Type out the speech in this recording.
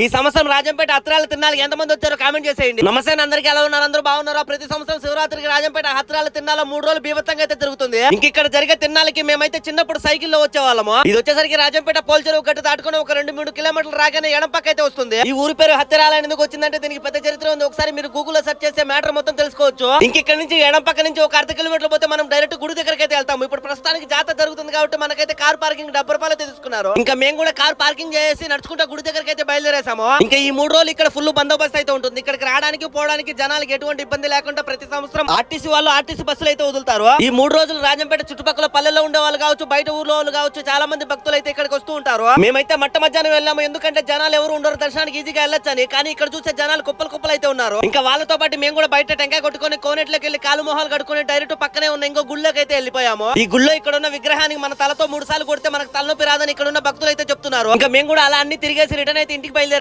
ఈ సంవత్సరం రాజంపేట హత్రాల తిన్నాలకు ఎంతమంది వచ్చారో కామెంట్ చేసేయండి. నమస్తే, అందరికీ ఎలా ఉన్నారు? అందరూ బాగున్నారా? ప్రతి సంవత్సరం శివరాత్రికి రాజంపేట హత్రాల తిన్నాల 3 రోజులు బీభత్సంగా అయితే తిరుగుతుంది. ఇంక ఇక్కడ జరిగే తిన్నాలకి మేమైతే చిన్నప్పుడు సైకిల్లో వచ్చేవాళ్ళము. ఇది వచ్చేసరికి రాజంపేట పోల్చెరువు గట్టు దాటుకుని ఒక 2-3 కిలోమీటర్లు రాగానే ఎడం పక్క అయితే వస్తుంది. ఈ ఊరి పేరు హత్రాల ఎందుకు వచ్చిందంటే దీనికి పెద్ద చరిత్ర ఉంది. ఒకసారి మీరు గూగుల్లో సెర్చ్ చేస్తే మ్యాటర్ మొత్తం తెలుసుకోవచ్చు. ఇంక ఇక్కడ నుంచి ఎడం పక్క నుంచి ఒక 1/2 కిలోమీటర్లు పోతే మనం డైరెక్ట్ గుడి దగ్గరికి అయితే వెళ్తాము. ఇప్పుడు ప్రస్తుతానికి జాతర జరుగుతుంది కాబట్టి మనకైతే కార్ పార్కింగ్ 70 రూపాయలు అయితే తీసుకున్నారు. ఇంకా మేము కూడా కార్ పార్కింగ్ చేసి నడుచుకుంటా గుడి దగ్గరికి అయితే బయలుదేరేసాము. ఇంకా ఈ 3 రోజులు ఇక్కడ ఫుల్ బందోబస్తు అయితే ఉంటుంది. ఇక్కడికి రావడానికి పోవడానికి జనాలకు ఎటువంటి ఇబ్బంది లేకుండా ప్రతి సంవత్సరం ఆర్టీసీ వాళ్ళు ఆర్టీసీ బస్సులు అయితే వదులుతారు. ఈ 3 రోజులు రాజంపేట చుట్టుపక్కల పల్లెల్లో ఉండే వాళ్ళు కావచ్చు, బయట ఊర్లో వాళ్ళు కావచ్చు, చాలా మంది భక్తులు అయితే ఇక్కడికి వస్తూ ఉంటారు. మేమైతే మధ్యాహ్నం వెళ్ళాము, ఎందుకంటే జనాలు ఎవరు ఉండరు, దర్శనానికి ఈజీగా వెళ్ళొచ్చని. కానీ ఇక్కడ చూసే జనాలు కుప్పలు అయితే ఉన్నారు. ఇంకా వాళ్ళతో పాటు మేము కూడా బయట టెంకాయ కొట్టుకొని కోనేట్లోకి వెళ్ళి కాలు మొహాలు కడుకొని డైరెక్ట్ పక్కనే ఉన్న ఇంకో గుళ్ళకి అయితే వెళ్ళిపోయాము. ఈ గుళ్ళో ఇక్కడ ఉన్న విగ్రహానికి మన తలతో 3 సార్లు కొడితే మనకు తలనొప్పి రాదని ఇక్కడ ఉన్న భక్తులు అయితే చెప్తున్నారు. ఇంకా మేము కూడా అలా అన్ని తిరిగేసి రిటర్న్ అయితే ఇంటికి బయలుదేరాము.